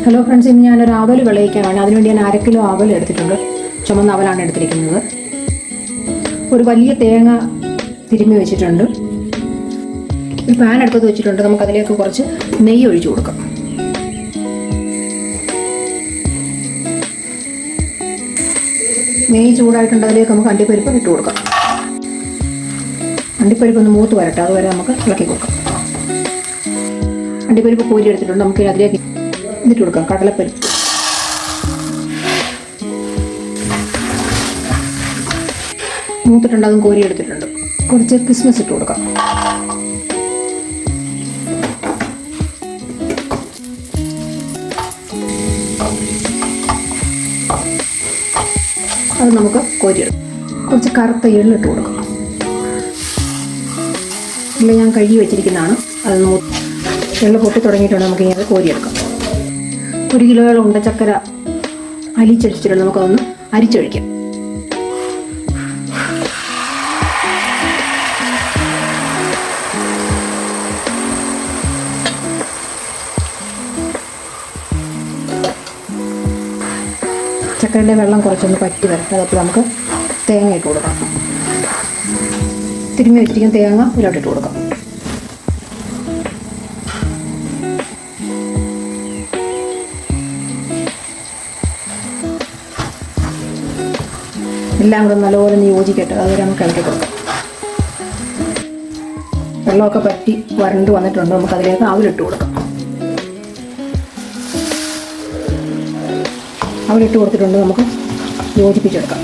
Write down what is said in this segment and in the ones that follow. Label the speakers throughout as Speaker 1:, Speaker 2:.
Speaker 1: Hello friends, ഇന്ന് ഞാനൊരു അവൽ വിളയിക്കാനാണ്. അതിനുവേണ്ടി ഞാൻ 1/2 കിലോ അവൽ എടുത്തിട്ടുണ്ട്. ചുമന്ന അവലാണ് എടുത്തിരിക്കുന്നത്. ഒരു വലിയ തേങ്ങ തിരുമ്മി വെച്ചിട്ടുണ്ട്. ഒരു പാൻ അടുപ്പത്ത് വെച്ചിട്ടുണ്ട്. നമുക്കതിലേക്ക് കുറച്ച് നെയ്യ് ഒഴിച്ചു കൊടുക്കാം. നെയ്യ് ചൂടായിട്ടുണ്ട്. അതിലേക്ക് നമുക്ക് അണ്ടിപ്പരിപ്പ് ഇട്ട് കൊടുക്കാം. അണ്ടിപ്പരിപ്പ് ഒന്ന് മൂത്ത് വരട്ടെ, അതുവരെ നമുക്ക് ഇളക്കി കൊടുക്കാം. അണ്ടിപ്പരിപ്പ് കോരി എടുത്തിട്ടുണ്ട്. നമുക്ക് അതിലേക്ക് ഇട്ട് കൊടുക്കാം. കടലപ്പരിപ്പ്, മൂത്തിട്ടുണ്ട്, അതും കോരി എടുത്തിട്ടുണ്ട്. കുറച്ച് കിസ്മിസ് ഇട്ട് കൊടുക്കാം. അത് നമുക്ക് കോരിയെടുക്കാം. കുറച്ച് കറുത്ത എള്ളിട്ട് കൊടുക്കാം. എള്ള് ഞാൻ കഴുകി വെച്ചിരിക്കുന്നതാണ്. അത് എള്ള് പൊട്ടി തുടങ്ങിയിട്ടുണ്ട്. നമുക്ക് ഇനി അത് കോരിയെടുക്കാം. 1 കിലോയോളം ഉണ്ടച്ചക്കര അലിച്ചടിച്ചിട്ടുണ്ട്. നമുക്കതൊന്ന് അരിച്ചൊഴിക്കാം. ചക്കരയുടെ വെള്ളം കുറച്ചൊന്ന് പറ്റി വരട്ടെ. അതപ്പോൾ നമുക്ക് തേങ്ങ ഇട്ട് കൊടുക്കാം. തിരുമ്മി വെച്ചിരിക്കുന്ന തേങ്ങ ഇതിലോട്ടിട്ട് കൊടുക്കാം. എല്ലാം കൂടെ നല്ലപോലെ യോജിക്കട്ടെ. അതുവരെ നമുക്ക് ഇളക്കി കൊടുക്കാം. വെള്ളമൊക്കെ പറ്റി വരണ്ട് വന്നിട്ടുണ്ട്. നമുക്ക് അതിലേക്ക് അവലിട്ട് കൊടുക്കാം. അവലിട്ട് കൊടുത്തിട്ടുണ്ട്. നമുക്ക് യോജിപ്പിച്ചെടുക്കാം.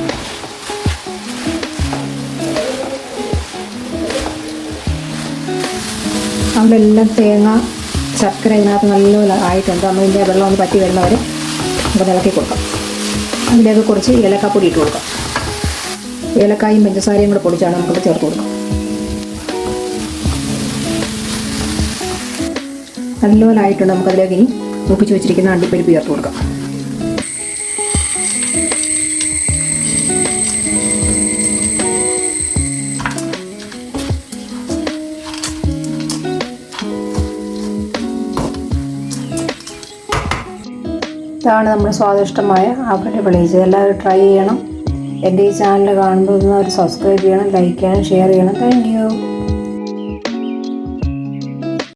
Speaker 1: അവലെല്ലാം തേങ്ങ ശർക്കര ഇതിനകത്ത് നല്ലപോലെ ആയിട്ടുണ്ട്. നമ്മളിതിൻ്റെ വെള്ളം ഒന്ന് പറ്റി വരുന്നവരെ നമുക്ക് ഇളക്കി കൊടുക്കാം. അതിലേക്ക് കുറച്ച് ഏലക്കാപ്പൊടി ഇട്ട് കൊടുക്കാം. ഏലക്കായും പഞ്ചസാരയും കൂടെ പൊടിച്ചാണ് നമുക്കത് ചേർത്ത് കൊടുക്കാം. നല്ലപോലെ ആയിട്ടുണ്ട്. നമുക്കതിലേക്ക് ഇനി മൂപ്പിച്ച് വെച്ചിരിക്കുന്ന അണ്ടിപ്പരിപ്പ് ചേർത്ത് കൊടുക്കാം. ഇതാണ് നമ്മുടെ സ്വാദിഷ്ടമായ അവൽ വിളയിച്ചത്. എല്ലാവരും ട്രൈ ചെയ്യണം. എൻ്റെ ഈ ചാനൽ കാണുമ്പോൾ ഒരു സബ്സ്ക്രൈബ് ചെയ്യണം, ലൈക്ക് ചെയ്യണം, ഷെയർ ചെയ്യണം. Thank you.